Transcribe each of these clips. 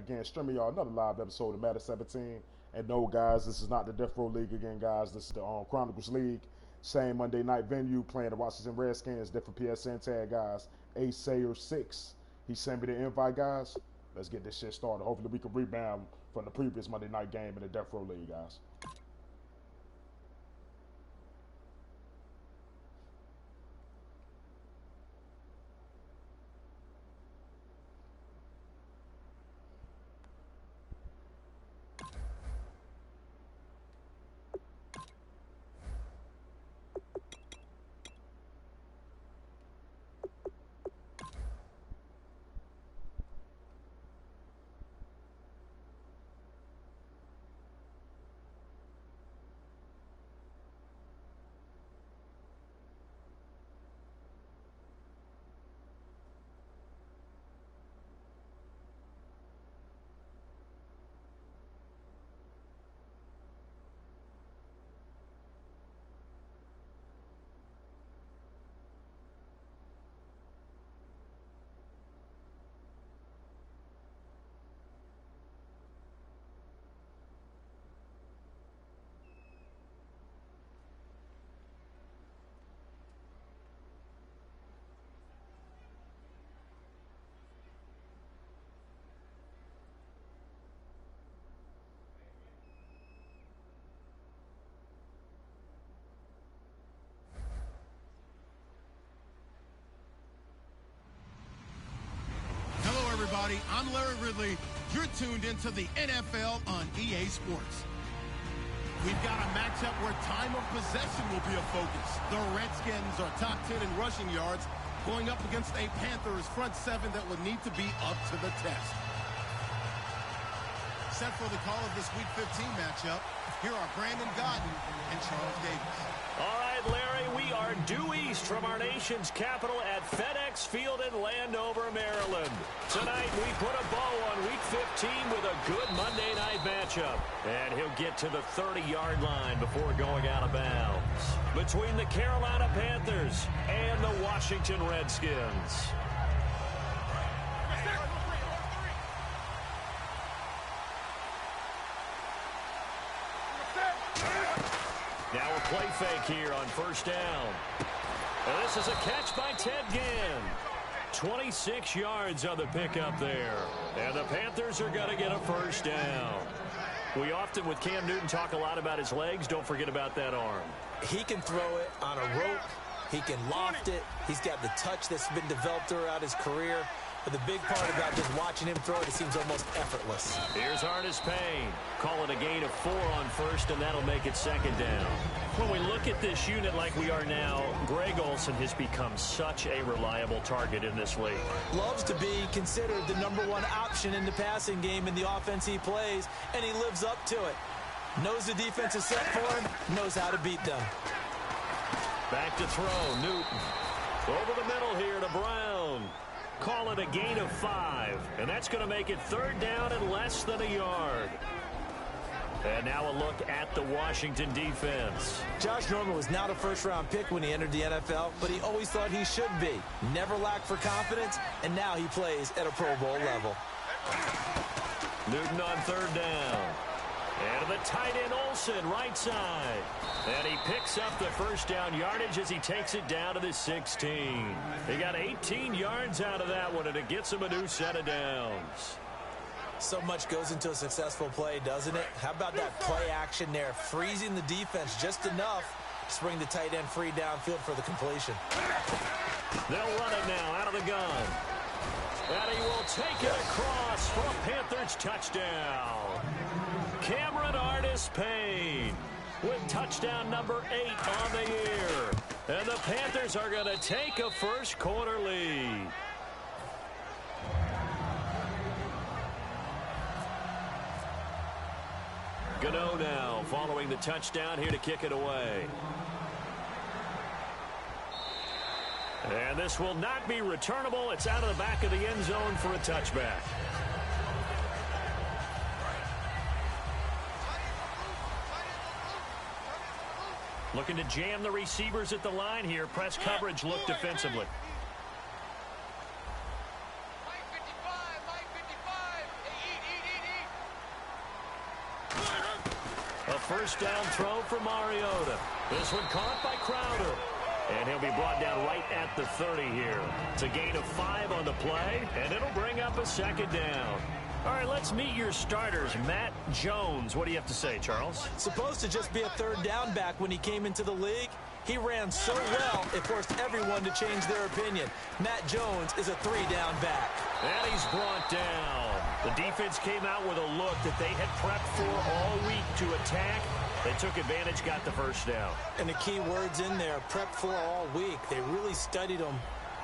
again, streaming y'all another live episode of M17. And no, guys, this is not the Death Row League again, guys. This is the Chronicles League. Same Monday night venue, playing the Washington Redskins. Different PSN tag, guys. Sayer6. He sent me the invite, guys. Let's get this shit started. Hopefully we can rebound from the previous Monday night game in the Death Row League, guys. Everybody, I'm Larry Ridley. You're tuned into the NFL on EA Sports. We've got a matchup where time of possession will be a focus. The Redskins are top 10 in rushing yards, going up against a Panthers front seven that would need to be up to the test. Set for the call of this Week 15 matchup, here are Brandon Godden and Charles Davis. All right, Larry, we are due east from our nation's capital at FedEx Field in Landover, Maryland. Tonight, we put a bow on Week 15 with a good Monday night matchup. And he'll get to the 30-yard line before going out of bounds. Between the Carolina Panthers and the Washington Redskins. Now a play fake here on first down. And this is a catch by Ted Ginn. 26 yards on the pickup there. And the Panthers are going to get a first down. We often, with Cam Newton, talk a lot about his legs. Don't forget about that arm. He can throw it on a rope. He can loft it. He's got the touch that's been developed throughout his career. But the big part about just watching him throw it, it seems almost effortless. Here's Artis Payne. Call it a gain of 4 on first, and that'll make it second down. When we look at this unit like we are now, Greg Olsen has become such a reliable target in this league. Loves to be considered the #1 option in the passing game in the offense he plays, and he lives up to it. Knows the defense is set for him, knows how to beat them. Back to throw, Newton. Over the middle here to Brown. Call it a gain of 5, and that's going to make it third down and less than a yard. And now a look at the Washington defense. Josh Norman was not a first-round pick when he entered the NFL, but he always thought he should be. Never lacked for confidence, and now he plays at a Pro Bowl level. Newton on third down. And the tight end Olsen, right side. And he picks up the first down yardage as he takes it down to the 16. He got 18 yards out of that one, and it gets him a new set of downs. So much goes into a successful play, doesn't it? How about that play action there, freezing the defense just enough to bring the tight end free downfield for the completion. They'll run it now out of the gun. And he will take it across for a Panthers touchdown. Cameron Artis Payne with touchdown number 8 on the year. And the Panthers are going to take a first quarter lead. Gano now following the touchdown here to kick it away. And this will not be returnable. It's out of the back of the end zone for a touchback. Looking to jam the receivers at the line here. Press coverage look defensively. first down throw for Mariota. This one caught by Crowder. And he'll be brought down right at the 30 here. It's a gain of 5 on the play, and it'll bring up a second down. All right, let's meet your starters. Matt Jones. What do you have to say, Charles? Supposed to just be a third down back when he came into the league. He ran so well, it forced everyone to change their opinion. Matt Jones is a 3-down back. And he's brought down. The defense came out with a look that they had prepped for all week to attack. They took advantage, got the first down. And the key words in there, prepped for all week. They really studied them,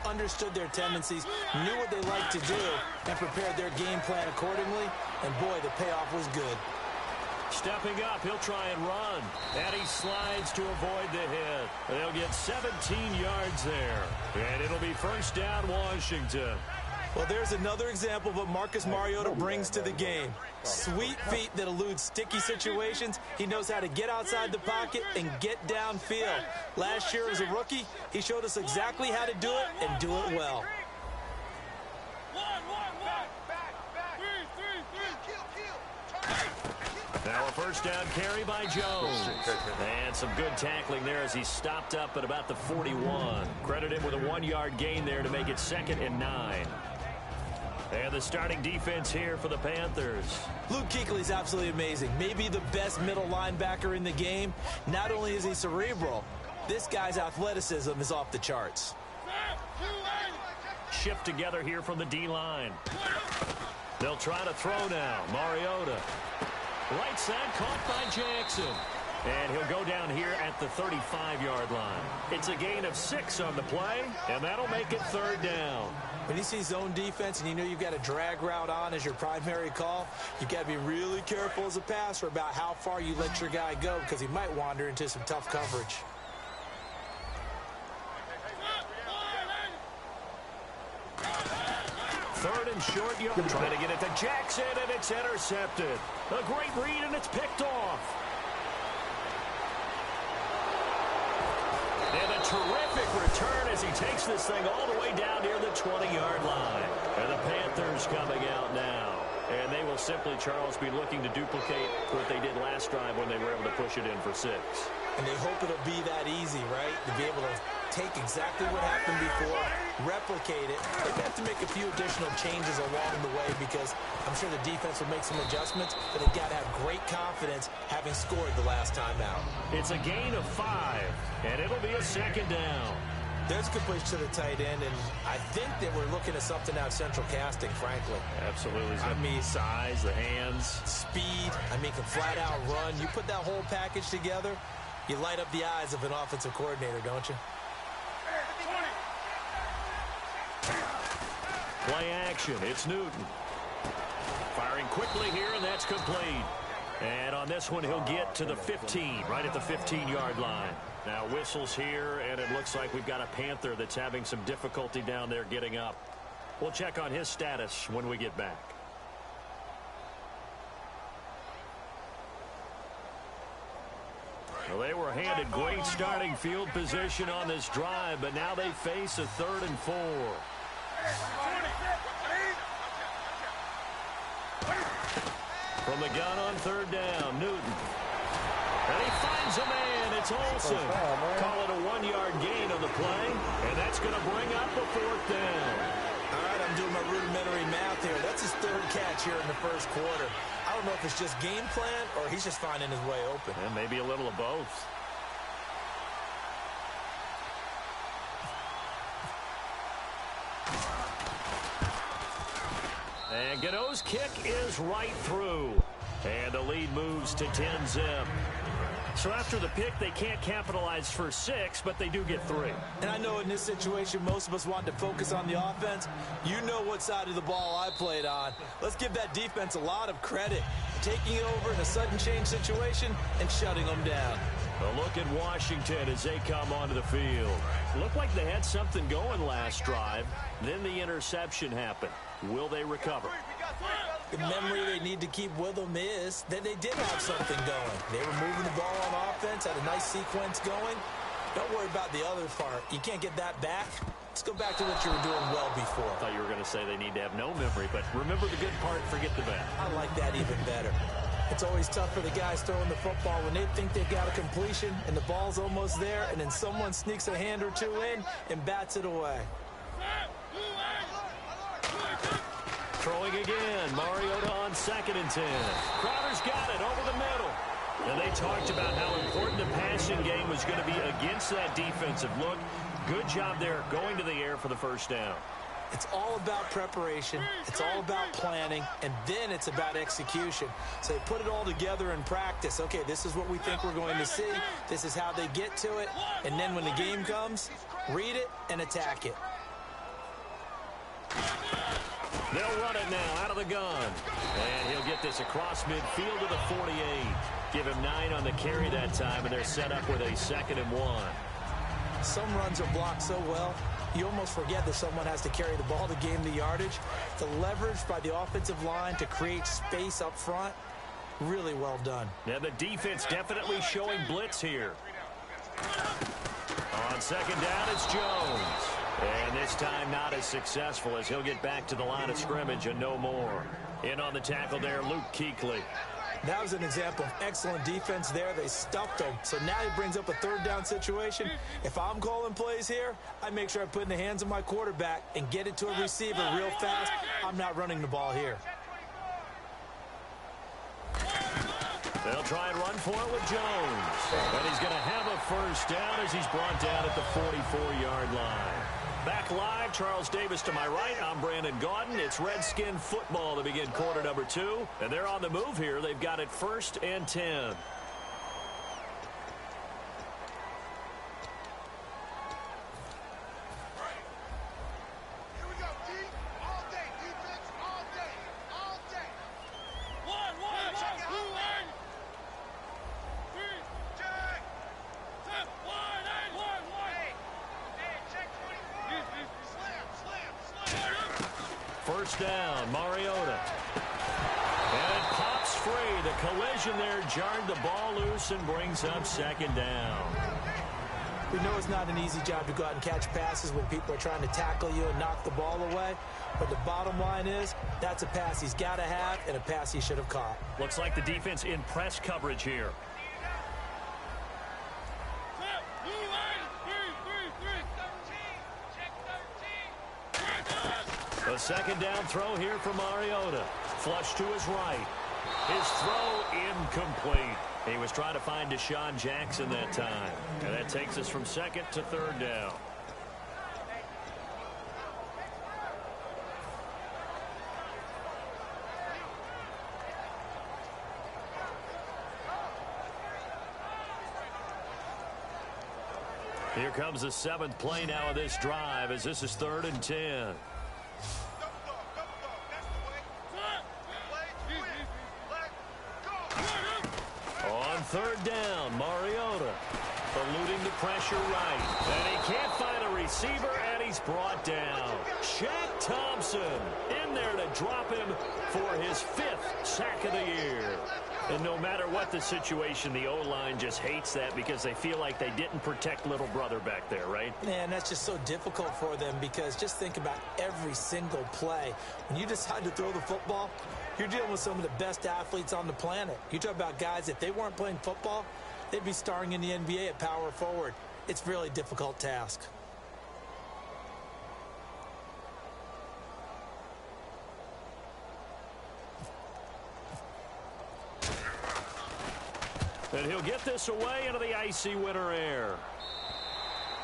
understood their tendencies, knew what they liked to do, and prepared their game plan accordingly. And boy, the payoff was good. Stepping up, he'll try and run. And he slides to avoid the hit. They'll get 17 yards there. And it'll be first down, Washington. Well, there's another example of what Marcus Mariota brings to the game. Sweet feet that elude sticky situations. He knows how to get outside the pocket and get downfield. Last year as a rookie, he showed us exactly how to do it and do it well. Now a first down carry by Jones. And some good tackling there as he stopped up at about the 41. Credit him with a 1-yard gain there to make it 2nd and 9. And the starting defense here for the Panthers. Luke Kuechly's absolutely amazing. Maybe the best middle linebacker in the game. Not only is he cerebral, this guy's athleticism is off the charts. Shift together here from the D-line. They'll try to throw now. Mariota. Right side caught by Jackson. And he'll go down here at the 35-yard line. It's a gain of 6 on the play, and that'll make it 3rd down. When you see zone defense and you know you've got a drag route on as your primary call, you've got to be really careful as a passer about how far you let your guy go because he might wander into some tough coverage. Third and short, trying to get it to Jackson, and it's intercepted. A great read, and it's picked off. And a terrific return as he takes this thing all the way down near the 20-yard line. And the Panthers coming out now. And they will simply, Charles, be looking to duplicate what they did last drive when they were able to push it in for 6. And they hope it'll be that easy, right? To be able to take exactly what happened before, replicate it. They may have to make a few additional changes along the way because I'm sure the defense will make some adjustments, but they've got to have great confidence having scored the last time out. It's a gain of 5, and it'll be a 2nd down. There's a good push to the tight end, and I think that we're looking at something out of central casting, frankly. Absolutely. I mean, size, the hands. Speed. I mean, can flat out run. You put that whole package together, you light up the eyes of an offensive coordinator, don't you? Play action. It's Newton. Firing quickly here, and that's complete. And on this one, he'll get to the 15, right at the 15-yard line. Now whistles here, and it looks like we've got a Panther that's having some difficulty down there getting up. We'll check on his status when we get back. Well, they were handed great starting field position on this drive, but now they face a 3rd and 4. From the gun on 3rd down, Newton. And he finds a man. It's Olsen. Call it a 1-yard gain on the play, and that's going to bring up a 4th down. All right, I'm doing my rudimentary math here. That's his 3rd catch here in the first quarter. I don't know if it's just game plan or he's just finding his way open. And maybe a little of both. And Gano's kick is right through. And the lead moves to 10-zip. So after the pick, they can't capitalize for 6, but they do get 3. And I know in this situation, most of us want to focus on the offense. You know what side of the ball I played on. Let's give that defense a lot of credit. Taking it over in a sudden change situation and shutting them down. A look at Washington as they come onto the field. Looked like they had something going last drive. Then the interception happened. Will they recover? The memory they need to keep with them is that they did have something going. They were moving the ball on offense, had a nice sequence going. Don't worry about the other part. You can't get that back. Let's go back to what you were doing well before. I thought you were going to say they need to have no memory, but remember the good part, forget the bad. I like that even better. It's always tough for the guys throwing the football when they think they've got a completion and the ball's almost there, and then someone sneaks a hand or two in and bats it away. Throwing again. Mariota on 2nd and 10. Crowder's got it over the middle. And they talked about how important the passing game was going to be against that defensive look. Good job there going to the air for the first down. It's all about preparation. It's all about planning. And then it's about execution. So they put it all together in practice. Okay, this is what we think we're going to see. This is how they get to it. And then when the game comes, read it and attack it. They'll run it now out of the gun. And he'll get this across midfield to the 48. Give him 9 on the carry that time, and they're set up with a 2nd and 1. Some runs are blocked so well, you almost forget that someone has to carry the ball to gain the yardage. The leverage by the offensive line to create space up front, really well done. Now the defense definitely showing blitz here. On 2nd down, it's Jones. And this time not as successful as he'll get back to the line of scrimmage and no more. In on the tackle there, Luke Kuechly. That was an example of excellent defense there. They stuffed him. So now he brings up a 3rd down situation. If I'm calling plays here, I make sure I put it in the hands of my quarterback and get it to a receiver real fast. I'm not running the ball here. They'll try and run for it with Jones. And he's going to have a first down as he's brought down at the 44-yard line. Back live, Charles Davis to my right. I'm Brandon Gaudin. It's Redskin football to begin quarter number 2. And they're on the move here. They've got it 1st and 10. First down, Mariota. And it pops free. The collision there jarred the ball loose and brings up 2nd down. We know it's not an easy job to go out and catch passes when people are trying to tackle you and knock the ball away. But the bottom line is, that's a pass he's got to have and a pass he should have caught. Looks like the defense in press coverage here. A 2nd down throw here for Mariota. Flush to his right. His throw incomplete. He was trying to find Deshaun Jackson that time. And that takes us from 2nd to 3rd down. Here comes the 7th play now of this drive as this is 3rd and 10. On 3rd down, Mariota eluding the pressure right. And he can't find a receiver, and he's brought down. Shaq Thompson in there to drop him for his 5th sack of the year. And no matter what the situation, the O-line just hates that because they feel like they didn't protect little brother back there, right? Man, that's just so difficult for them because just think about every single play. When you decide to throw the football, you're dealing with some of the best athletes on the planet. You talk about guys, if they weren't playing football, they'd be starring in the NBA at power forward. It's a really difficult task. And he'll get this away into the icy winter air.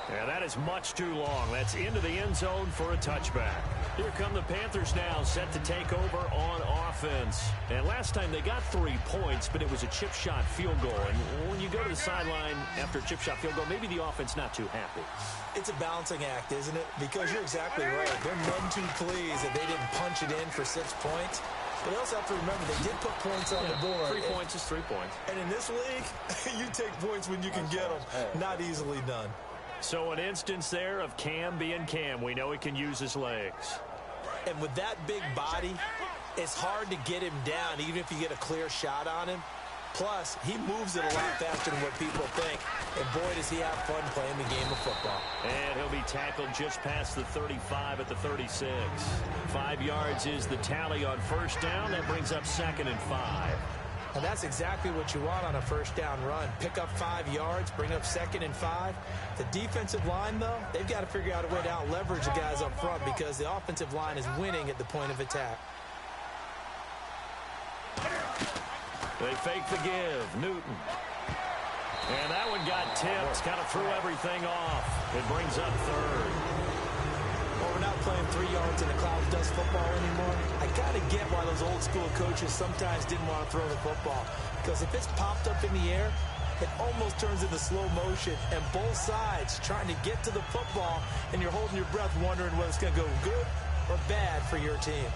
And that is much too long. That's into the end zone for a touchback. Here come the Panthers now, set to take over on offense. And last time they got 3 points, but it was a chip shot field goal. And when you go to the sideline after a chip shot field goal, maybe the offense not too happy. It's a balancing act, isn't it? Because you're exactly right. They're none too pleased that they didn't punch it in for 6 points. But you also have to remember, they did put points on the board. 3 points is 3 points. And in this league, you take points when you can get them. Not easily done. So an instance there of Cam being Cam. We know he can use his legs. And with that big body, it's hard to get him down, even if you get a clear shot on him. Plus, he moves it a lot faster than what people think. And boy, does he have fun playing the game of football. And he'll be tackled just past the 35 at the 36. 5 yards is the tally on first down. That brings up 2nd and 5. And that's exactly what you want on a first down run. Pick up 5 yards, bring up 2nd and 5. The defensive line, though, they've got to figure out a way to out-leverage the guys up front because the offensive line is winning at the point of attack. They fake the give. Newton. And that one got tipped. Kind of threw everything off. It brings up 3rd. Well, we're not playing 3 yards in the clouds dust football anymore. I got to get why those old school coaches sometimes didn't want to throw the football. Because if it's popped up in the air, it almost turns into slow motion. And both sides trying to get to the football, and you're holding your breath wondering whether it's going to go good or bad for your team.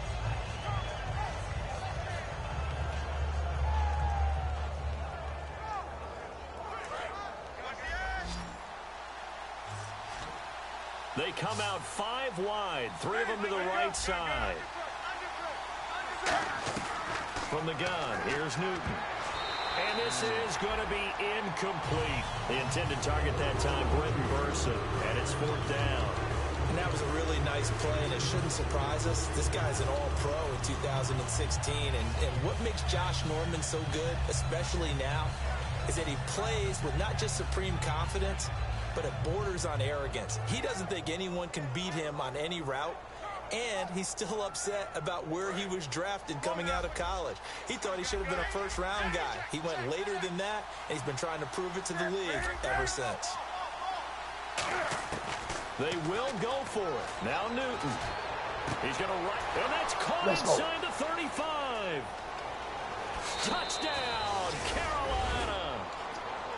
They come out 5 wide, 3 of them to the right side. From the gun, here's Newton. And this is going to be incomplete. The intended target that time, Brenton Burson, and it's 4th down. And that was a really nice play, and it shouldn't surprise us. This guy's an all-pro in 2016, and what makes Josh Norman so good, especially now, is that he plays with not just supreme confidence, but it borders on arrogance. He doesn't think anyone can beat him on any route, and he's still upset about where he was drafted coming out of college. He thought he should have been a first-round guy. He went later than that, and he's been trying to prove it to the league ever since. They will go for it. Now Newton. He's going to run, and that's caught inside the 35. Touchdown, Carolina.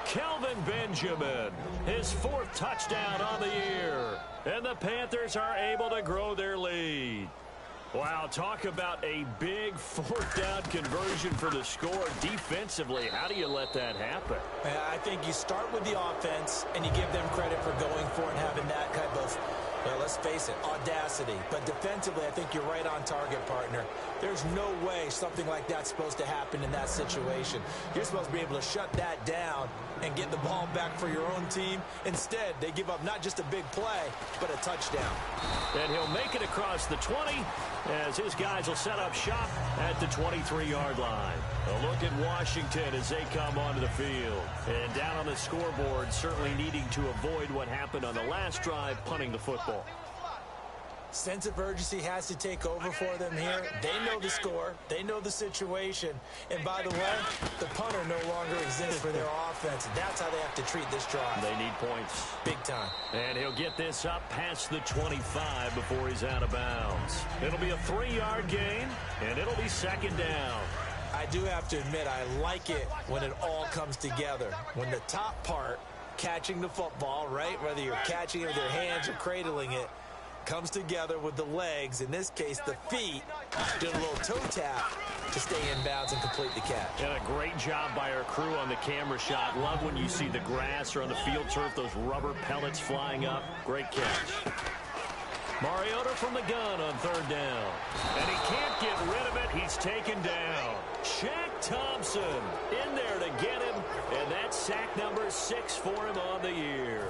Kelvin Benjamin, his 4th touchdown on the year. And the Panthers are able to grow their lead. Wow, talk about a big 4th down conversion for the score. Defensively, how do you let that happen? I think you start with the offense, and you give them credit for going for it and having that type of, well, let's face it, audacity. But defensively, I think you're right on target, partner. There's no way something like that's supposed to happen in that situation. You're supposed to be able to shut that down and get the ball back for your own team. Instead, they give up not just a big play, but a touchdown. And he'll make it across the 20 as his guys will set up shop at the 23-yard line. A look at Washington as they come onto the field. And down on the scoreboard, certainly needing to avoid what happened on the last drive, punting the football. Sense of urgency has to take over for them here. They know the score. They know the situation. And by the way, the punter no longer exists for their offense. That's how they have to treat this drive. They need points. Big time. And he'll get this up past the 25 before he's out of bounds. It'll be a 3-yard gain, and it'll be 2nd down. I do have to admit, I like it when it all comes together. When the top part, catching the football, right, whether you're catching it with your hands or cradling it, comes together with the legs, in this case the feet, doing a little toe tap to stay in bounds and complete the catch. And a great job by our crew on the camera shot. Love when you see the grass or on the field turf, those rubber pellets flying up. Great catch. Mariota from the gun on 3rd down. And he can't get rid of it. He's taken down. Shaq Thompson in there to get him. And that's sack number 6 for him on the year.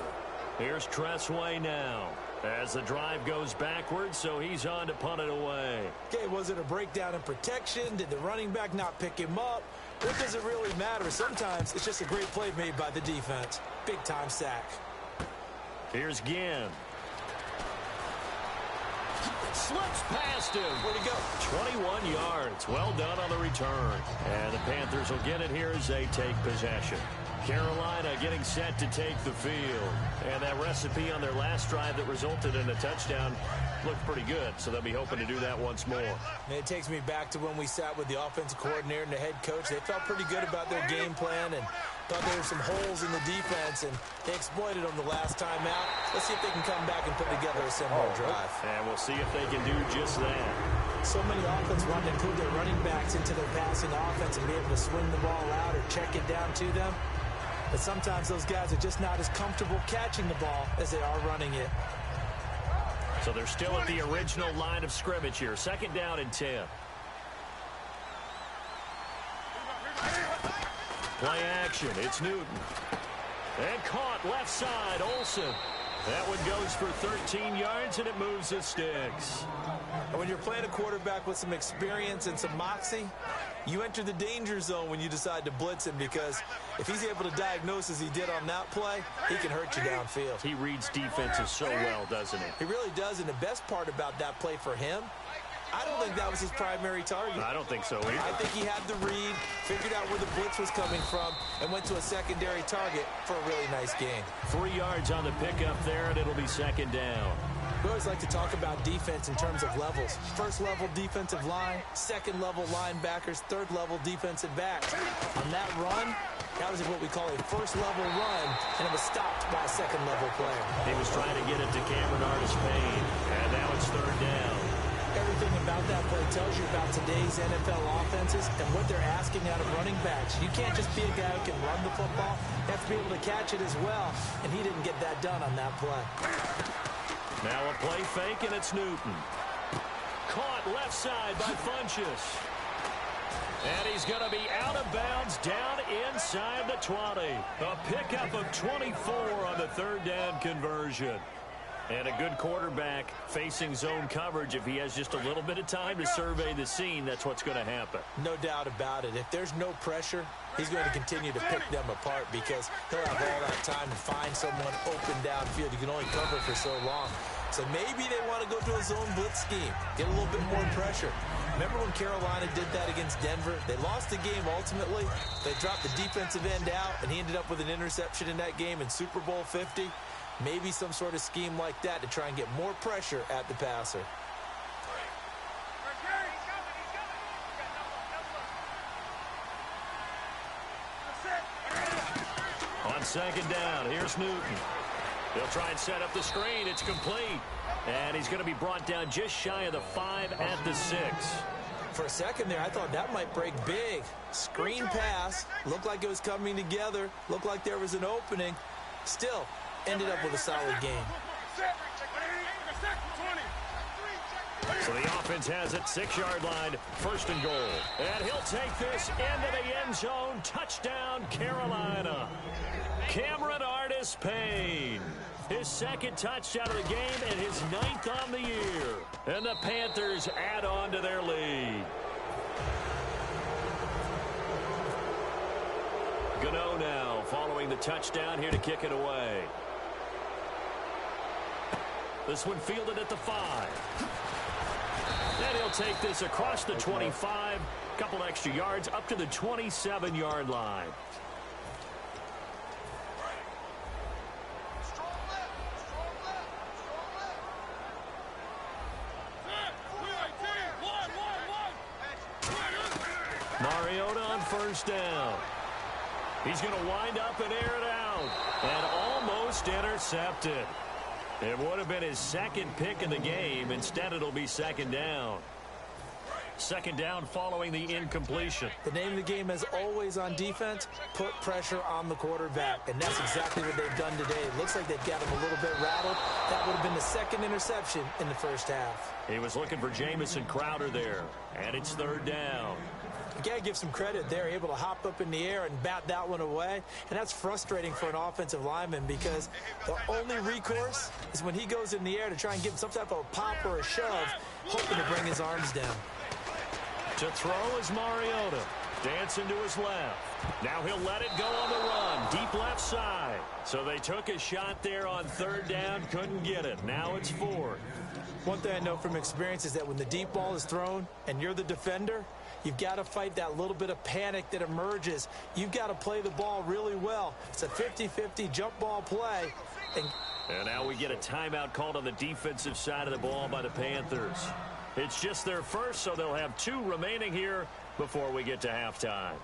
Here's Tressway now as the drive goes backwards, so he's on to punt it away. Okay, was it a breakdown in protection? Did the running back not pick him up? What does it really matter? Sometimes it's just a great play made by the defense. Big-time sack. Here's Ginn. Slips past him. Where'd he go? 21 yards. Well done on the return. And the Panthers will get it here as they take possession. Carolina getting set to take the field. And that recipe on their last drive that resulted in a touchdown looked pretty good, so they'll be hoping to do that once more. And it takes me back to when we sat with the offensive coordinator and the head coach. They felt pretty good about their game plan and thought there were some holes in the defense, and they exploited them the last time out. Let's see if they can come back and put together a similar drive. And we'll see if they can do just that. So many offenses want to include their running backs into their passing offense and be able to swing the ball out or check it down to them. But sometimes those guys are just not as comfortable catching the ball as they are running it. So they're still at the original line of scrimmage here. 2nd down and 10. Play action. It's Newton. And caught left side. Olsen. That one goes for 13 yards, and it moves the sticks. And when you're playing a quarterback with some experience and some moxie, You enter the danger zone when you decide to blitz him, because if he's able to diagnose as he did on that play, he can hurt you downfield. He reads defenses so well, doesn't he? He really does, and the best part about that play for him, I don't think that was his primary target. I don't think so either. I think he had the read, figured out where the blitz was coming from, and went to a secondary target for a really nice gain. 3 yards on the pickup there, and it'll be second down. We always like to talk about defense in terms of levels. First level defensive line, second level linebackers, third level defensive backs. On that run, that was what we call a first level run, and it was stopped by a second level player. He was trying to get it to Cameron Artis-Payne, and now it's third down. Everything about that play tells you about today's NFL offenses and what they're asking out of running backs. You can't just be a guy who can run the football. You have to be able to catch it as well, and he didn't get that done on that play. Now a play fake, and it's Newton. Caught left side by Funchess. And he's going to be out of bounds down inside the 20. A pickup of 24 on the third down conversion. And a good quarterback facing zone coverage. If he has just a little bit of time to survey the scene, that's what's going to happen. No doubt about it. If there's no pressure, he's going to continue to pick them apart, because he'll have all that time to find someone open downfield. You can only cover for so long. So maybe they want to go to a zone blitz scheme, get a little bit more pressure. Remember when Carolina did that against Denver? They lost the game ultimately. They dropped the defensive end out, and he ended up with an interception in that game in Super Bowl 50. Maybe some sort of scheme like that to try and get more pressure at the passer. On second down, here's Newton. He'll try and set up the screen. It's complete. And he's going to be brought down just shy of the 5 at the 6. For a second there, I thought that might break big. Screen pass. Looked like it was coming together. Looked like there was an opening. Still, ended up with a solid game. So the offense has it, 6-yard line, first and goal. And he'll take this into the end zone. Touchdown, Carolina. Cameron Artis-Payne. His second touchdown of the game and his 9th on the year. And the Panthers add on to their lead. Gano now following the touchdown here to kick it away. This one fielded at the 5. And he'll take this across the 25. Couple extra yards up to the 27-yard line. Mariota on first down. He's going to wind up and air it out. And almost intercepted. It would have been his second pick in the game. Instead, it'll be second down. Second down following the incompletion. The name of the game, as always on defense, put pressure on the quarterback. And that's exactly what they've done today. It looks like they've got him a little bit rattled. That would have been the second interception in the first half. He was looking for Jamison Crowder there. And it's third down. You got to give some credit. They're able to hop up in the air and bat that one away. And that's frustrating for an offensive lineman, because the only recourse is when he goes in the air to try and give some type of a pop or a shove, hoping to bring his arms down. To throw is Mariota. Dancing to his left. Now he'll let it go on the run. Deep left side. So they took a shot there on third down. Couldn't get it. Now it's fourth. One thing I know from experience is that when the deep ball is thrown and you're the defender, you've got to fight that little bit of panic that emerges. You've got to play the ball really well. It's a 50-50 jump ball play. And now we get a timeout called on the defensive side of the ball by the Panthers. It's just their first, so they'll have 2 remaining here before we get to halftime.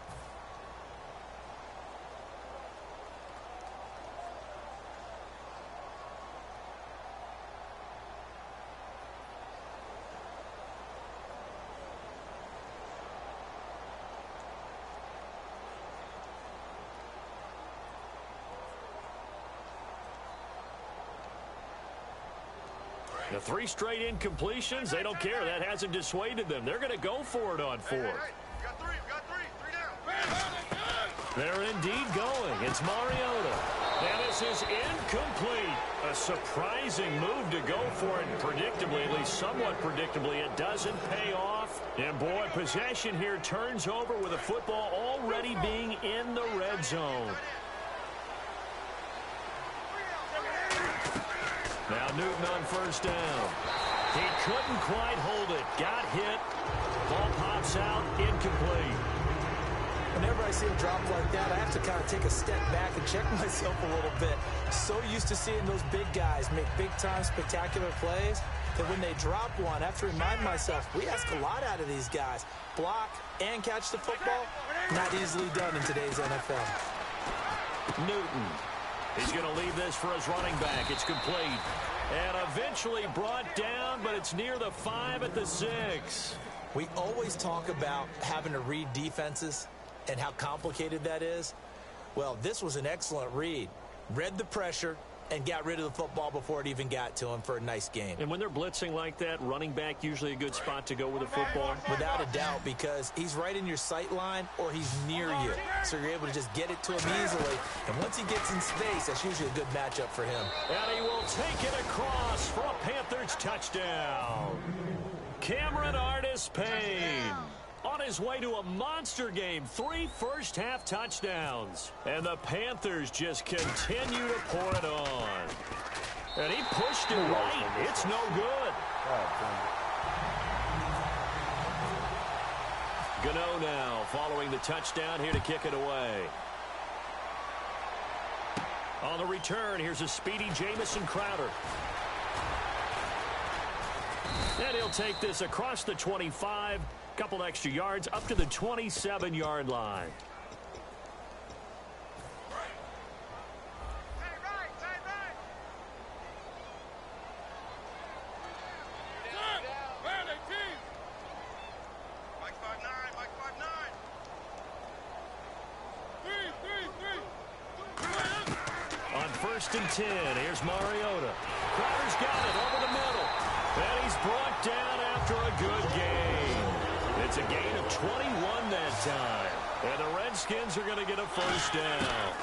The 3 straight incompletions, they don't care. That hasn't dissuaded them. They're going to go for it on 4th. They're indeed going. It's Mariota. And this is incomplete. A surprising move to go for it predictably, at least somewhat predictably. It doesn't pay off. off. And boy, possession here turns over with the football already being in the red zone. Now Newton on first down. He couldn't quite hold it. Got hit. Ball pops out. Incomplete. Whenever I see a drop like that, I have to kind of take a step back and check myself a little bit. So used to seeing those big guys make big-time spectacular plays that when they drop one, I have to remind myself, we ask a lot out of these guys. Block and catch the football, not easily done in today's NFL. Newton. He's going to leave this for his running back. It's complete. And eventually brought down, but it's near the 5 at the 6. We always talk about having to read defenses and how complicated that is. Well, this was an excellent read. Read the pressure and got rid of the football before it even got to him for a nice game. And when they're blitzing like that, running back usually a good spot to go with the football? Without a doubt, because he's right in your sight line or he's near you. So you're able to just get it to him easily. And once he gets in space, that's usually a good matchup for him. And he will take it across for a Panthers touchdown. Cameron Artis-Payne on his way to a monster game. 3 first-half touchdowns. And the Panthers just continue to pour it on. And he pushed it right. It's no good. Gano now following the touchdown here to kick it away. On the return, here's a speedy Jamison Crowder. And he'll take this across the 25. Couple extra yards up to the 27-yard line. On 1st and 10, here's Mariota. Crowder's got it over the middle. And he's brought down after a good game. It's a gain of 21 that time. And the Redskins are going to get a first down.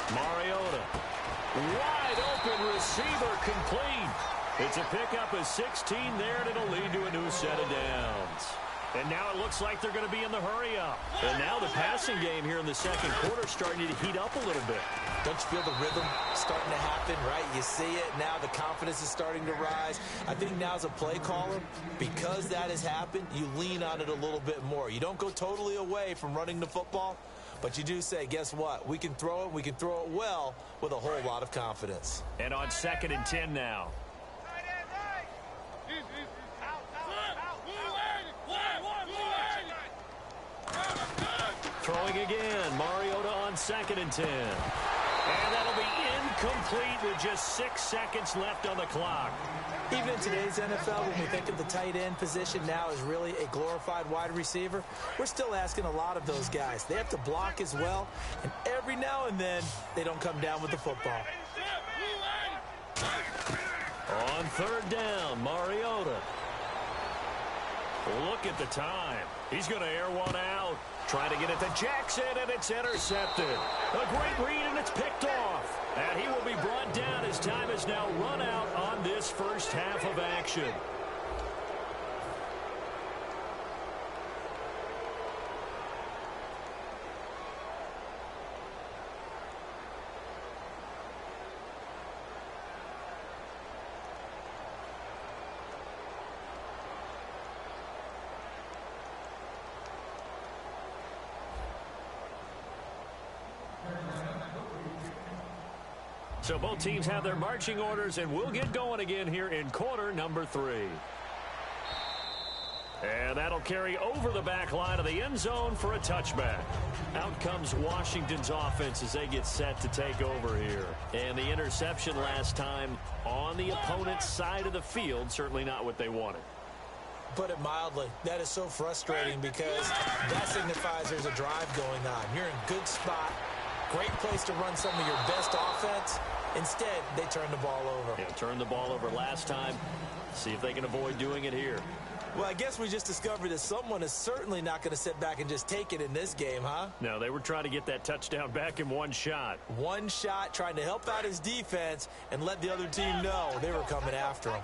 Mariota. Wide open receiver complete. It's a pickup of 16 there, and it'll lead to a new set of downs. And now it looks like they're going to be in the hurry-up. And now the passing game here in the second quarter is starting to heat up a little bit. Don't you feel the rhythm starting to happen, right? You see it. Now the confidence is starting to rise. I think now as a play caller, because that has happened, you lean on it a little bit more. You don't go totally away from running the football, but you do say, guess what? We can throw it. We can throw it well with a whole lot of confidence. And on 2nd and 10 now. Throwing again. Mariota on 2nd and 10. And that'll be incomplete with just 6 seconds left on the clock. Even in today's NFL, when we think of the tight end position now as really a glorified wide receiver, we're still asking a lot of those guys. They have to block as well, and every now and then, they don't come down with the football. On 3rd down, Mariota. Look at the time. He's going to air one out. Trying to get it to Jackson, and it's intercepted. A great read, and it's picked off. And he will be brought down as time is now run out on this first half of action. So both teams have their marching orders, and we'll get going again here in quarter number 3. And that'll carry over the back line of the end zone for a touchback. Out comes Washington's offense as they get set to take over here. And the interception last time on the opponent's side of the field, certainly not what they wanted. Put it mildly, that is so frustrating because that signifies there's a drive going on. You're in a good spot, great place to run some of your best offense. Instead, they turn the ball over. Yeah, turned the ball over last time. See if they can avoid doing it here. Well, I guess we just discovered that someone is certainly not going to sit back and just take it in this game, huh? No, they were trying to get that touchdown back in one shot. One shot, trying to help out his defense and let the other team know they were coming after him.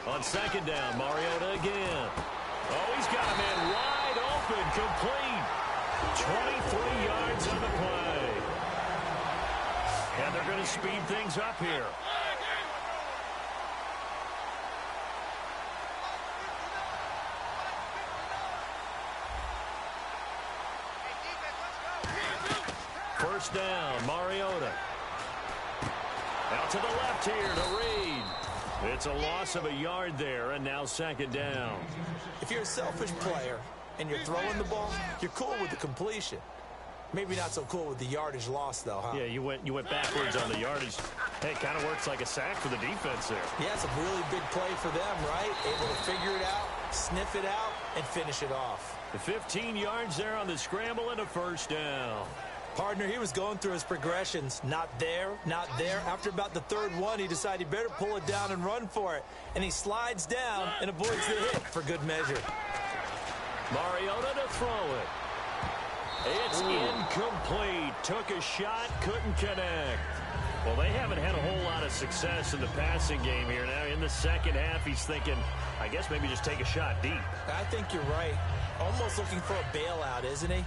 On second down, Mariota again. Oh, he's got a man wide open, complete. 23 yards on the play. And they're going to speed things up here. First down, Mariota. Out to the left here to Reed. It's a loss of a yard there, and now second down. If you're a selfish player and you're throwing the ball, you're cool with the completion. Maybe not so cool with the yardage loss, though, huh? Yeah, you went backwards on the yardage. Hey, it kind of works like a sack for the defense there. Yeah, it's a really big play for them, right? Able to figure it out, sniff it out, and finish it off. The 15 yards there on the scramble and a first down. Partner, he was going through his progressions. Not there, not there. After about the third one, he decided he better pull it down and run for it. And he slides down and avoids the hit for good measure. Mariota to throw it. It's incomplete. Took a shot, couldn't connect. Well, they haven't had a whole lot of success in the passing game here. Now, in the second half, he's thinking, I guess maybe just take a shot deep. I think you're right. Almost looking for a bailout, isn't he?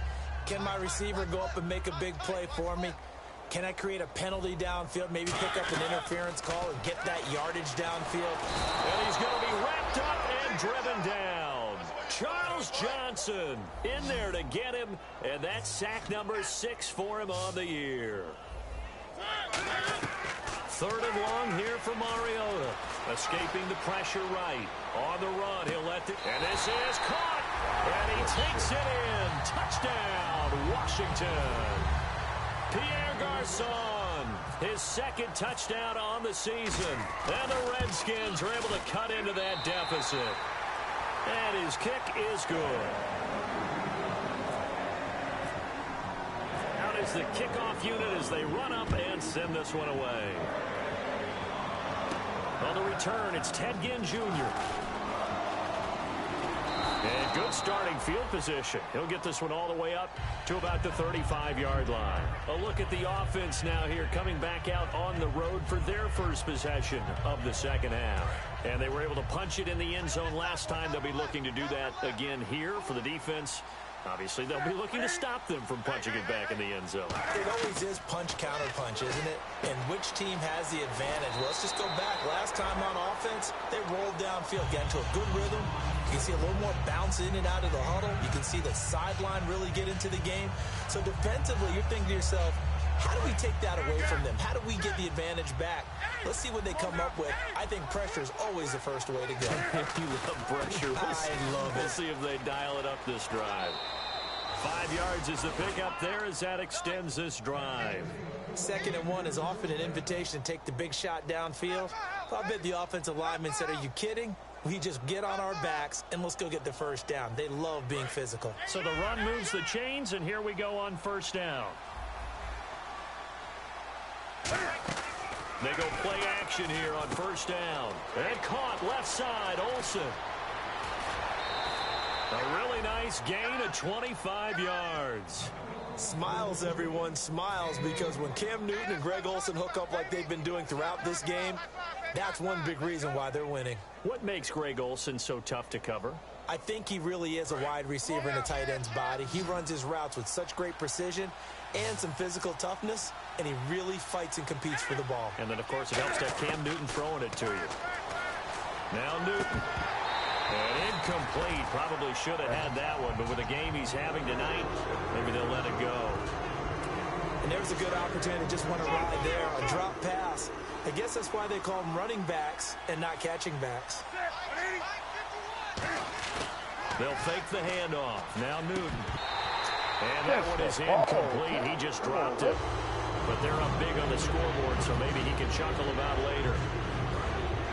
Can my receiver go up and make a big play for me? Can I create a penalty downfield, maybe pick up an interference call and get that yardage downfield? And he's going to be wrapped up and driven down. Charles Johnson in there to get him, and that's sack number 6 for him on the year. Third and long here for Mariota. Escaping the pressure right. On the run, he'll let it. And this is caught. And he takes it in. Touchdown, Washington. Pierre Garçon, his second touchdown on the season. And the Redskins are able to cut into that deficit. And his kick is good. Out is the kickoff unit as they run up and send this one away. On the return, it's Ted Ginn Jr. And good starting field position. He'll get this one all the way up to about the 35-yard line. A look at the offense now here, coming back out on the road for their first possession of the second half. And they were able to punch it in the end zone last time. They'll be looking to do that again here for the defense. Obviously, they'll be looking to stop them from punching it back in the end zone. It always is punch-counter-punch, isn't it? And which team has the advantage? Well, let's just go back. Last time on offense, they rolled downfield, got into a good rhythm. You can see a little more bounce in and out of the huddle. You can see the sideline really get into the game. So defensively, you're thinking to yourself, how do we take that away from them? How do we get the advantage back? Let's see what they come up with. I think pressure is always the first way to go. You love pressure. I love it. We'll see if they dial it up this drive. 5 yards is the pickup there as that extends this drive. 2nd and 1 is often an invitation to take the big shot downfield. I bet the offensive lineman said, are you kidding? We just get on our backs and let's go get the first down. They love being physical. So the run moves the chains, and here we go on first down. They go play action here on first down. And caught left side, Olsen. A really nice gain of 25 yards. Smiles, everyone, smiles, because when Cam Newton and Greg Olsen hook up like they've been doing throughout this game, that's one big reason why they're winning. What makes Greg Olsen so tough to cover? I think he really is a wide receiver in a tight end's body. He runs his routes with such great precision and some physical toughness, and he really fights and competes for the ball. And then, of course, it helps to have Cam Newton throwing it to you. Now Newton. And incomplete. Probably should have had that one, but with the game he's having tonight, maybe they'll let it go. And there's a good opportunity. Just want to ride there. A drop pass. I guess that's why they call them running backs and not catching backs. They'll fake the handoff. Now Newton. And that one is incomplete. He just dropped it. But they're up big on the scoreboard, so maybe he can chuckle about later.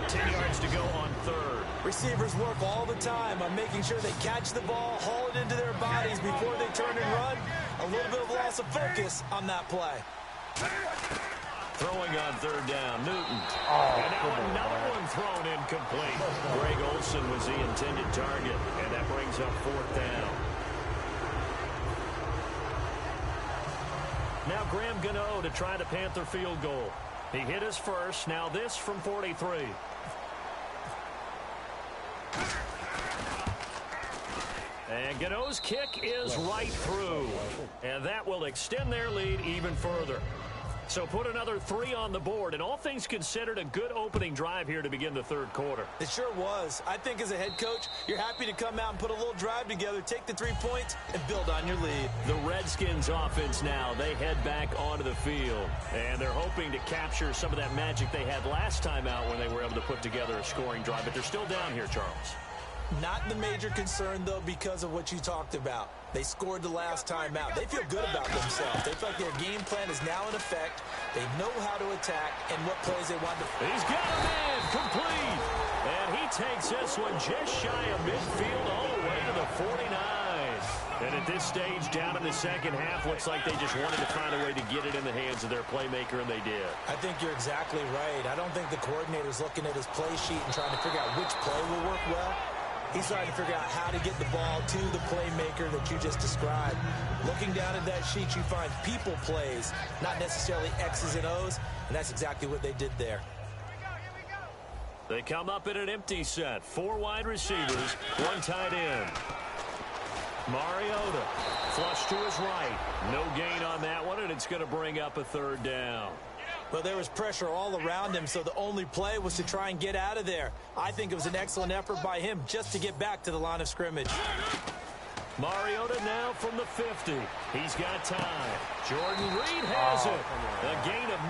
10 yards to go on third. Receivers work all the time on making sure they catch the ball, haul it into their bodies before they turn and run. A little bit of loss of focus on that play. Throwing on third down, Newton. And now another one thrown incomplete. Greg Olsen was the intended target, and that brings up fourth down. Now Graham Gano to try the Panther field goal. He hit his first. Now this from 43. And Gano's kick is right through. And that will extend their lead even further. So put another 3 on the board, and all things considered, a good opening drive here to begin the third quarter. It sure was. I think as a head coach, you're happy to come out and put a little drive together, take the 3 points, and build on your lead. The Redskins offense now, they head back onto the field, and they're hoping to capture some of that magic they had last time out when they were able to put together a scoring drive, but they're still down here, Charles. Not the major concern, though, because of what you talked about. They scored the last time out. They feel good about themselves. They feel like their game plan is now in effect. They know how to attack and what plays they want to. He's got a man complete. And he takes this one just shy of midfield all the way to the 49. And at this stage, down in the second half, looks like they just wanted to find a way to get it in the hands of their playmaker, and they did. I think you're exactly right. I don't think the coordinator's looking at his play sheet and trying to figure out which play will work well. He's trying to figure out how to get the ball to the playmaker that you just described. Looking down at that sheet, you find people plays, not necessarily X's and O's, and that's exactly what they did there. They come up in an empty set. 4 wide receivers, 1 tight end. Mariota, flush to his right. No gain on that one, and it's going to bring up a 3rd down. Well, there was pressure all around him, so the only play was to try and get out of there. I think it was an excellent effort by him just to get back to the line of scrimmage. Mariota now from the 50. He's got time. Jordan Reed has it. A gain of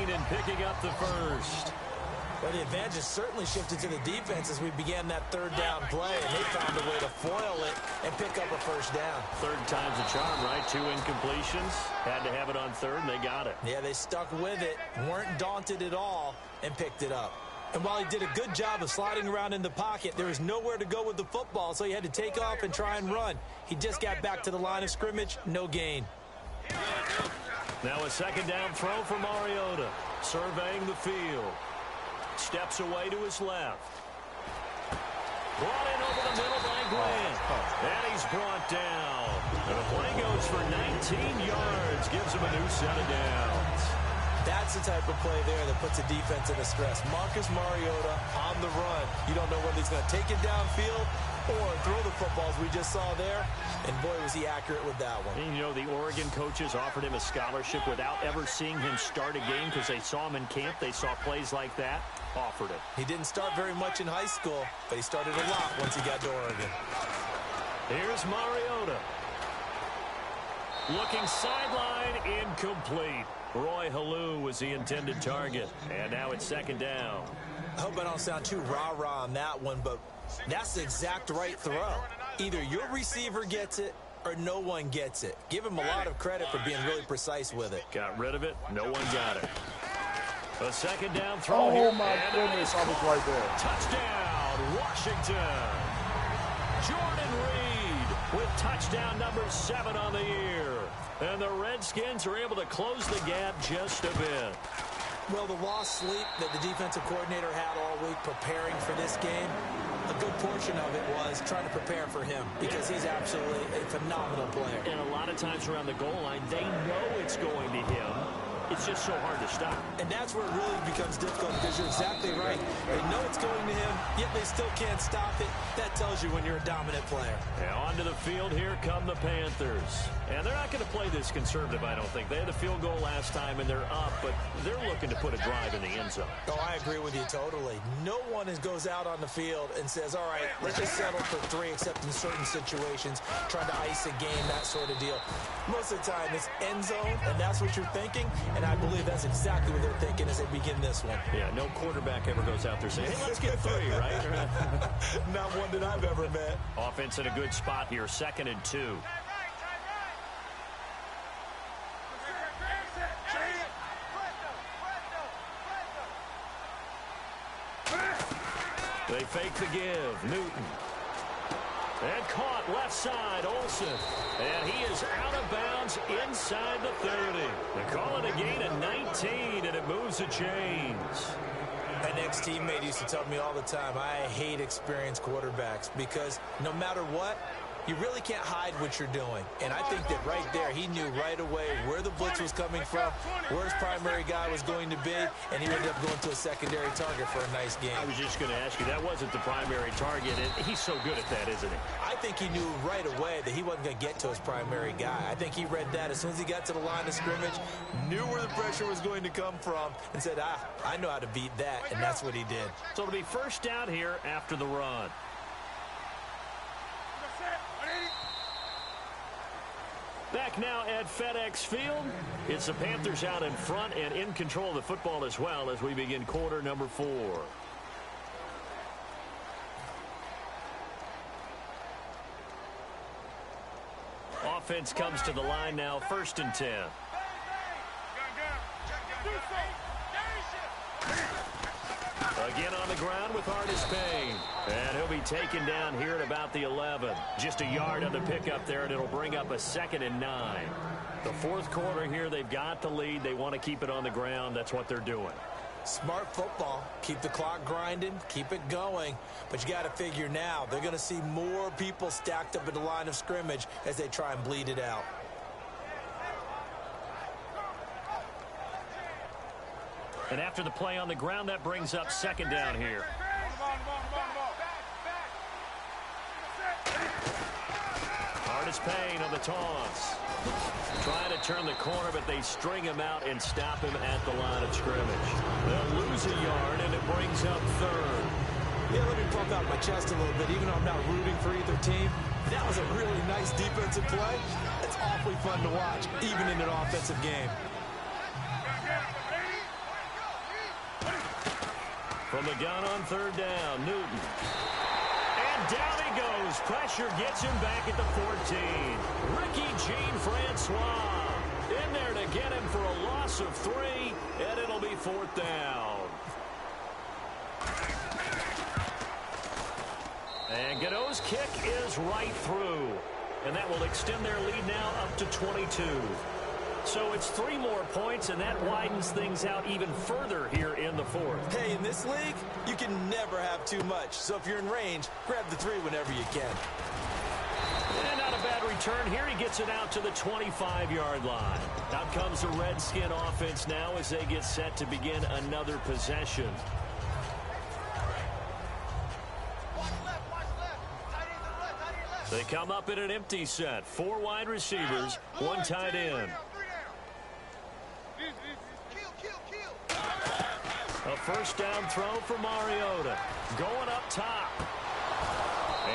19 and picking up the first. Well, the advantage has certainly shifted to the defense as we began that 3rd down play, and they found a way to foil it and pick up a 1st down. 3rd time's a charm, right? 2 incompletions. Had to have it on 3rd, and they got it. Yeah, they stuck with it, weren't daunted at all, and picked it up. And while he did a good job of sliding around in the pocket, there was nowhere to go with the football, so he had to take off and try and run. He just got back to the line of scrimmage, no gain. Now a 2nd down throw for Mariota, surveying the field. Steps away to his left. Brought in over the middle by Grant. And he's brought down. And the play goes for 19 yards. Gives him a new set of downs. That's the type of play there that puts a defense in a stress. Marcus Mariota on the run. You don't know whether he's going to take it downfield or throw the footballs we just saw there. And boy, was he accurate with that one. And you know, the Oregon coaches offered him a scholarship without ever seeing him start a game because they saw him in camp. They saw plays like that. Offered it. He didn't start very much in high school, but he started a lot once he got to Oregon. Here's Mariota. Looking sideline, incomplete. Roy Halou was the intended target. And now it's 2nd down. I hope I don't sound too rah-rah on that one, but that's the exact right throw. Either your receiver gets it or no one gets it. Give him a lot of credit for being really precise with it. Got rid of it. No one got it. A 2nd down throw here. Oh, my goodness. I was right there. Touchdown, Washington. Jordan Reed with touchdown number 7 on the year. And the Redskins are able to close the gap just a bit. Well, the lost sleep that the defensive coordinator had all week preparing for this game, a good portion of it was trying to prepare for him because he's absolutely a phenomenal player. And a lot of times around the goal line, they know it's going to him. It's just so hard to stop. And that's where it really becomes difficult because you're exactly right. They know it's going to him, yet they still can't stop it. That tells you when you're a dominant player. Now onto the field, here come the Panthers. And they're not going to play this conservative, I don't think. They had the field goal last time, and they're up, but they're looking to put a drive in the end zone. Oh, I agree with you totally. No one goes out on the field and says, all right, let's just settle for 3, except in certain situations, trying to ice a game, that sort of deal. Most of the time, it's end zone, and that's what you're thinking, and I believe that's exactly what they're thinking as they begin this one. Yeah, no quarterback ever goes out there saying, hey, let's get 3, right? Not one that I've ever met. Offense in a good spot here, 2nd and 2. They fake the give. Newton. And caught left side, Olsen. And he is out of bounds inside the 30. They call it a gain of 19, and it moves the chains. An ex-teammate used to tell me all the time, I hate experienced quarterbacks because no matter what, you really can't hide what you're doing. And I think that right there, he knew right away where the blitz was coming from, where his primary guy was going to be, and he ended up going to a secondary target for a nice game. I was just going to ask you, that wasn't the primary target, and he's so good at that, isn't he? I think he knew right away that he wasn't going to get to his primary guy. I think he read that as soon as he got to the line of scrimmage, knew where the pressure was going to come from, and said, I know how to beat that, and that's what he did. So it'll be first down here after the run. Back now at FedEx Field. It's the Panthers out in front and in control of the football as well as we begin quarter number 4. Offense comes to the line now, 1st and 10. Again on the ground with Artis Payne. And he'll be taken down here at about the 11. Just a yard on the pickup there, and it'll bring up a 2nd and 9. The 4th quarter here, they've got the lead. They want to keep it on the ground. That's what they're doing. Smart football. Keep the clock grinding. Keep it going. But you got to figure now, they're going to see more people stacked up at the line of scrimmage as they try and bleed it out. And after the play on the ground, that brings up 2nd down here. Artis Payne on the toss. Trying to turn the corner, but they string him out and stop him at the line of scrimmage. They'll lose a yard, and it brings up 3rd. Yeah, let me pump out my chest a little bit, even though I'm not rooting for either team. That was a really nice defensive play. It's awfully fun to watch, even in an offensive game. From the gun on 3rd down, Newton. And down he goes. Pressure gets him back at the 14. Ricky Jean-Francois in there to get him for a loss of 3, and it'll be 4th down. And Godot's kick is right through. And that will extend their lead now up to 22. So it's 3 more points, and that widens things out even further here in the 4th. Hey, in this league, you can never have too much. So if you're in range, grab the 3 whenever you can. And not a bad return here. He gets it out to the 25-yard line. Out comes the Redskin offense now as they get set to begin another possession. They come up in an empty set. 4 wide receivers, 1 tight end. A 1st down throw for Mariota. Going up top.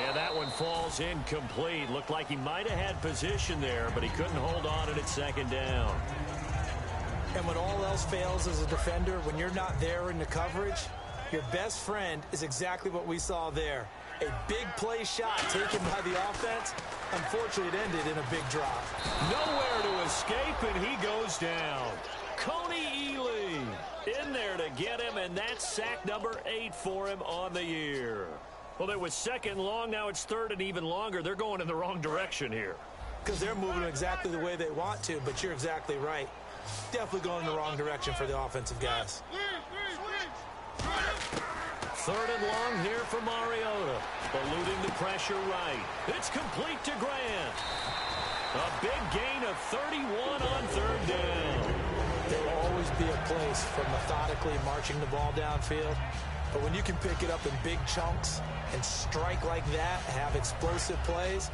And that one falls incomplete. Looked like he might have had position there, but he couldn't hold on at 2nd down. And when all else fails as a defender, when you're not there in the coverage, your best friend is exactly what we saw there. A big play shot taken by the offense. Unfortunately, it ended in a big drop. Nowhere to escape, and he goes down. Coney Ely in there to get him, and that's sack number 8 for him on the year. Well, it was 2nd long. Now it's 3rd and even longer. They're going in the wrong direction here. Because they're moving exactly the way they want to, but you're exactly right. Definitely going in the wrong direction for the offensive guys. 3rd and long here for Mariota. Eluding the pressure right. It's complete to Grant. A big gain of 31 on 3rd down. There'll always be a place for methodically marching the ball downfield. But when you can pick it up in big chunks and strike like that, have explosive plays,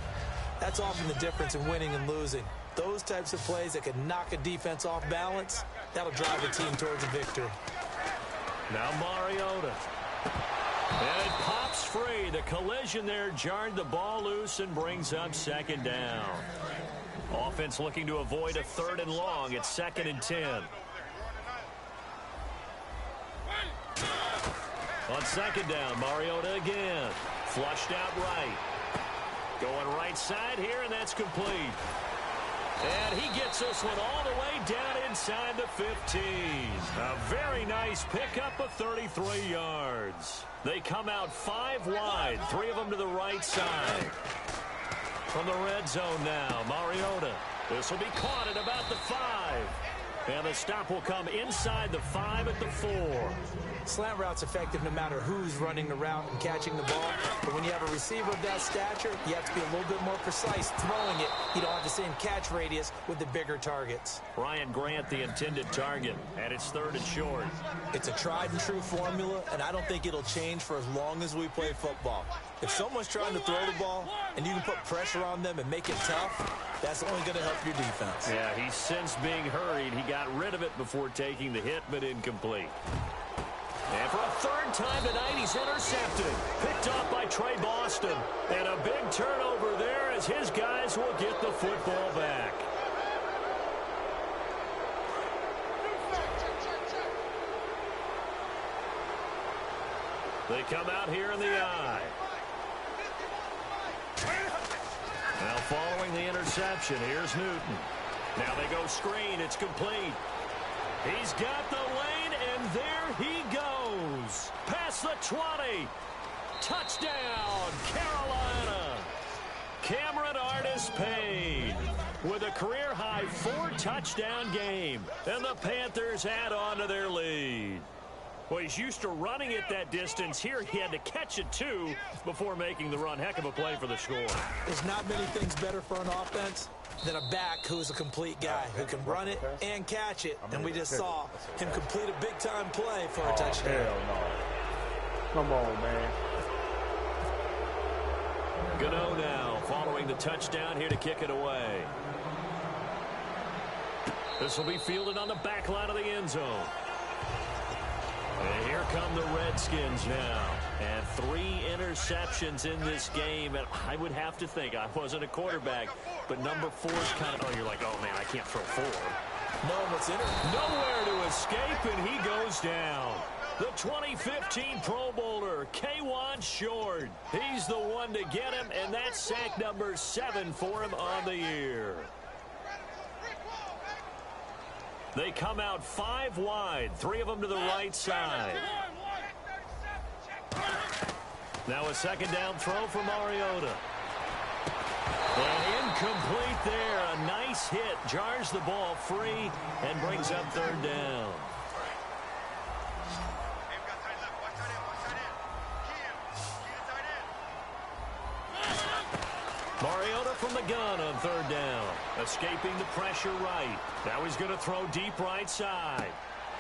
that's often the difference in winning and losing. Those types of plays that can knock a defense off balance, that'll drive a team towards a victory. Now Mariota. And it pops free. The collision there jarred the ball loose and brings up 2nd down. Offense looking to avoid a 3rd and long. It's 2nd and 10. On 2nd down, Mariota again. Flushed out right. Going right side here, and that's complete. And he gets this one all the way down inside the 15. A very nice pickup of 33 yards. They come out 5 wide, 3 of them to the right side. From the red zone now, Mariota. This will be caught at about the 5. And the stop will come inside the 5 at the 4. Slant route's effective no matter who's running the route and catching the ball. But when you have a receiver of that stature, you have to be a little bit more precise throwing it. You don't have the same catch radius with the bigger targets. Ryan Grant, the intended target, and it's 3rd and short. It's a tried and true formula, and I don't think it'll change for as long as we play football. If someone's trying to throw the ball and you can put pressure on them and make it tough, that's only going to help your defense. Yeah, he's since being hurried. He got rid of it before taking the hit, but incomplete. And for a 3rd time tonight, he's intercepted. Picked off by Trey Boston. And a big turnover there as his guys will get the football back. They come out here in the eye. Now following the interception, here's Newton. Now they go screen. It's complete. He's got the lane, and there he goes. Past the 20. Touchdown, Carolina. Cameron Artis-Payne with a career-high 4-touchdown game. And the Panthers add on to their lead. Well, he's used to running it that distance. Here he had to catch it, too, before making the run. Heck of a play for the score. There's not many things better for an offense than a back who's a complete guy who can run it and catch it. And we just saw him complete a big-time play for a touchdown. Hell no. Come on, man. Gano now following the touchdown here to kick it away. This will be fielded on the back line of the end zone. And here come the Redskins now. And 3 interceptions in this game. And I would have to think, I wasn't a quarterback, but number 4 is kind of, you're like, oh, man, I can't throw 4. No, what's in it? Nowhere to escape, and he goes down. The 2015 Pro Bowler, K'Wan Short. He's the one to get him, and that's sack number 7 for him on the year. They come out 5 wide, 3 of them to the right side. Now a 2nd down throw for Mariota. And incomplete there. A nice hit. Jars the ball free and brings up 3rd down. Mariota from the gun on 3rd down. Escaping the pressure right. Now he's going to throw deep right side.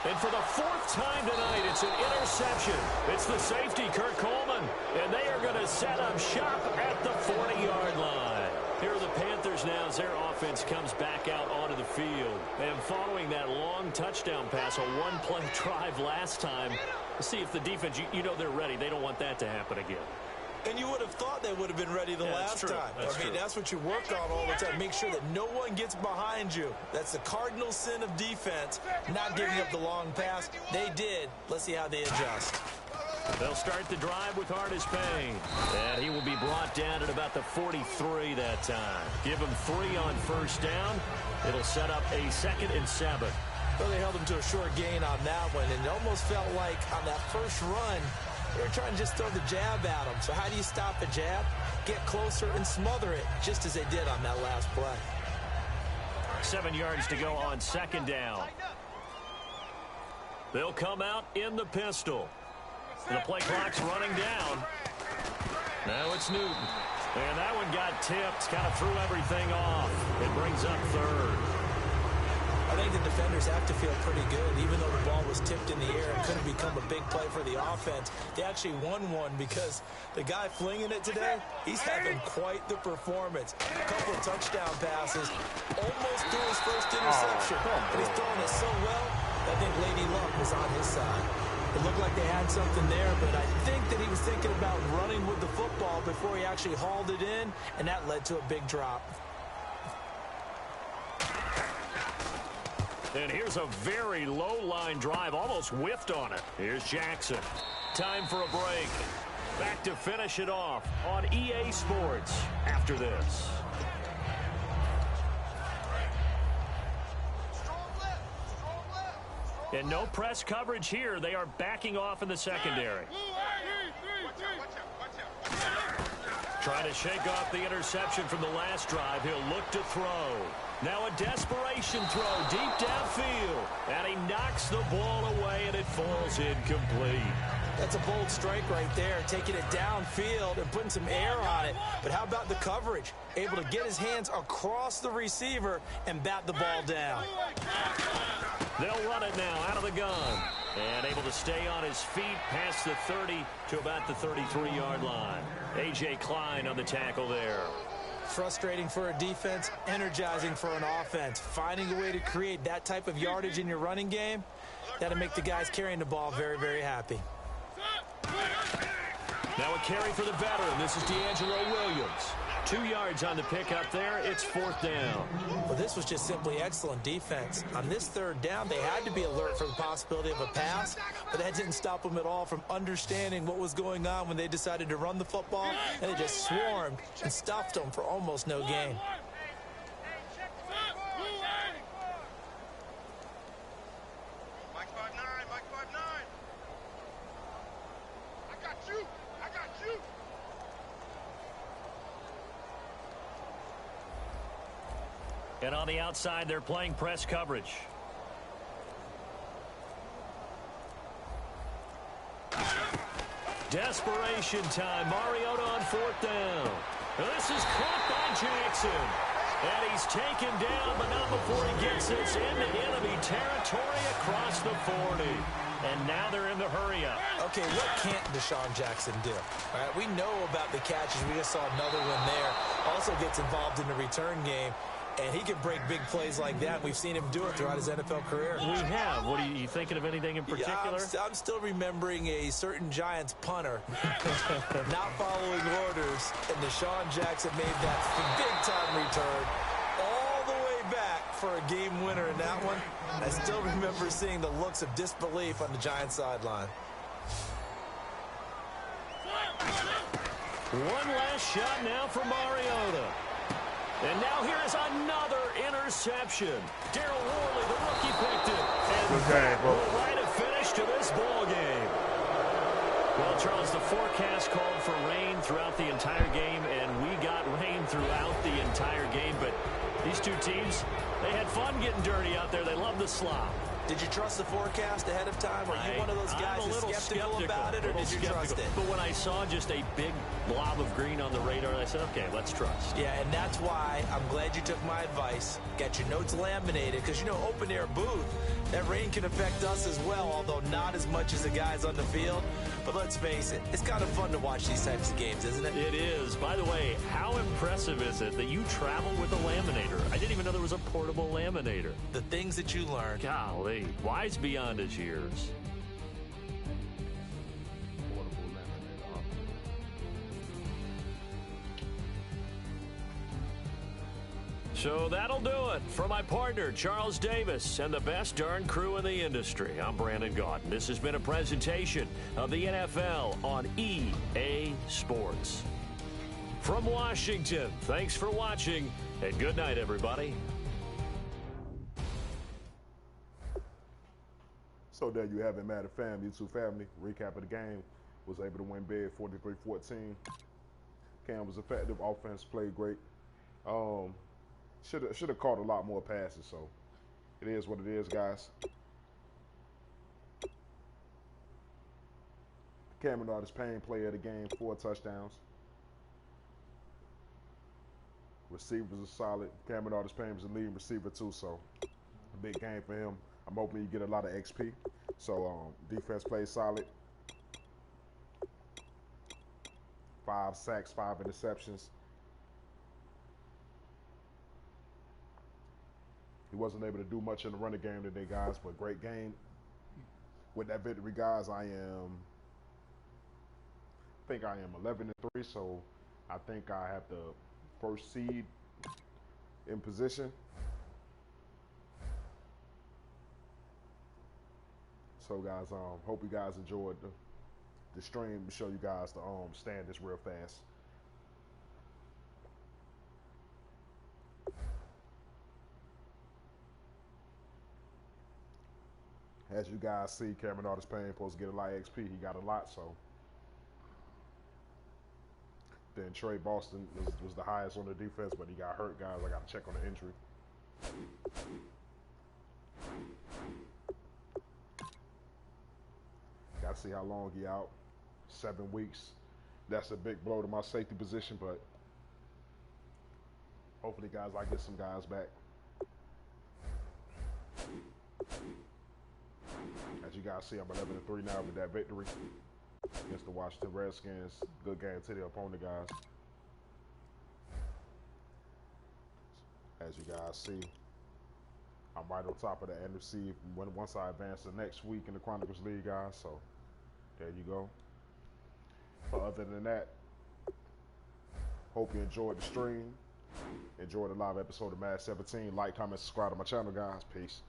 And for the 4th time tonight, it's an interception. It's the safety, Kurt Coleman. And they are going to set up shop at the 40-yard line. Here are the Panthers now as their offense comes back out onto the field. And following that long touchdown pass, a 1-play drive last time, let's see if the defense, you know they're ready. They don't want that to happen again. And you would have thought they would have been ready the last time. That's what you work on all the time. Make sure that no one gets behind you. That's the cardinal sin of defense, not giving up the long pass. They did. Let's see how they adjust. They'll start the drive with Artis-Payne. And he will be brought down at about the 43 that time. Give him 3 on 1st down. It'll set up a 2nd and 7. Well, they held him to a short gain on that one, and it almost felt like on that first run, they were trying to just throw the jab at him. So how do you stop a jab? Get closer and smother it, just as they did on that last play. 7 yards to go on 2nd down. They'll come out in the pistol. The play clock's running down. Now it's Newton. And that one got tipped. Kind of threw everything off. It brings up 3rd. I think the defenders have to feel pretty good. Even though the ball was tipped in the air and couldn't become a big play for the offense, they actually won one because the guy flinging it today, he's having quite the performance. A couple of touchdown passes, almost threw his first interception. And he's throwing it so well, I think Lady Luck was on his side. It looked like they had something there, but I think that he was thinking about running with the football before he actually hauled it in, and that led to a big drop. And here's a very low-line drive, almost whiffed on it. Here's Jackson. Time for a break. Back to finish it off on EA Sports after this. And no press coverage here. They are backing off in the secondary. Trying to shake off the interception from the last drive. He'll look to throw. Now a desperation throw deep downfield. And he knocks the ball away, and it falls incomplete. That's a bold strike right there, taking it downfield and putting some air on it. But how about the coverage? Able to get his hands across the receiver and bat the ball down. They'll run it now out of the gun. And able to stay on his feet past the 30 to about the 33-yard line. A.J. Klein on the tackle there. Frustrating for a defense, energizing for an offense. Finding a way to create that type of yardage in your running game, that'll make the guys carrying the ball very, very happy. Now a carry for the veteran. This is D'Angelo Williams. 2 yards on the pickup there. It's 4th down. Well, this was just simply excellent defense. On this 3rd down, they had to be alert for the possibility of a pass, but that didn't stop them at all from understanding what was going on when they decided to run the football, and they just swarmed and stuffed them for almost no gain. And on the outside, they're playing press coverage. Desperation time. Mariota on 4th down. Now this is caught by Jackson. And he's taken down, but not before he gets this into enemy territory across the 40. And now they're in the hurry-up. Okay, what can't Deshaun Jackson do? All right, we know about the catches. We just saw another one there. Also gets involved in the return game. And he can break big plays like that. We've seen him do it throughout his NFL career. We have. What are you thinking of anything in particular? Yeah, I'm still remembering a certain Giants punter not following orders, and Deshaun Jackson made that big-time return all the way back for a game winner in that one. I still remember seeing the looks of disbelief on the Giants sideline. One last shot now for Mariota. And now here's another interception. Darryl Worley, the rookie, picked it. And good game, bro. will write a finish to this ball game. Well, Charles, the forecast called for rain throughout the entire game, and we got rain throughout the entire game. But these two teams, they had fun getting dirty out there. They love the slop. Did you trust the forecast ahead of time? Were you one of those guys who's skeptical about it, or did you trust it? But when I saw just a big blob of green on the radar, I said, okay, let's trust. Yeah, and that's why I'm glad you took my advice. Got your notes laminated, because, you know, open-air booth, that rain can affect us as well, although not as much as the guys on the field. But let's face it, it's kind of fun to watch these types of games, isn't it? It is. By the way, how impressive is it that you travel with a laminator? I didn't even know there was a portable laminator. The things that you learn. Golly, wise beyond his years. So that'll do it. For my partner, Charles Davis, and the best darn crew in the industry, I'm Brandon Gaudin. This has been a presentation of the NFL on EA Sports. From Washington, thanks for watching, and good night, everybody. So there you have it, Matter Fam, YouTube family. Recap of the game. Was able to win big, 43-14. Cam was effective. Offense played great. Should have caught a lot more passes, so it is what it is, guys. Cameron Artis-Payne, player of the game, 4 touchdowns. Receivers are solid. Cameron Artis-Payne was a leading receiver too, so a big game for him. I'm hoping you get a lot of XP. So defense plays solid. 5 sacks, 5 interceptions. He wasn't able to do much in the running game today, guys, but great game. With that victory, guys, I think I am 11-3, so I think I have the first seed in position. So, guys, hope you guys enjoyed the stream. Show you guys the standings real fast. As you guys see, Cameron Artis-Payne supposed to get a lot of XP. He got a lot, so Then Trey Boston was the highest on the defense, but he got hurt, guys. I got to check on the injury. Got to see how long he out. 7 weeks. That's a big blow to my safety position, but hopefully, guys, I get some guys back. As you guys see, I'm 11-3 now with that victory against the Washington Redskins. Good game to the opponent, guys. As you guys see, I'm right on top of the NFC once I advance the next week in the Chronicles League, guys. So there you go. But other than that, hope you enjoyed the stream. Enjoy the live episode of M17. Like, comment, subscribe to my channel, guys. Peace.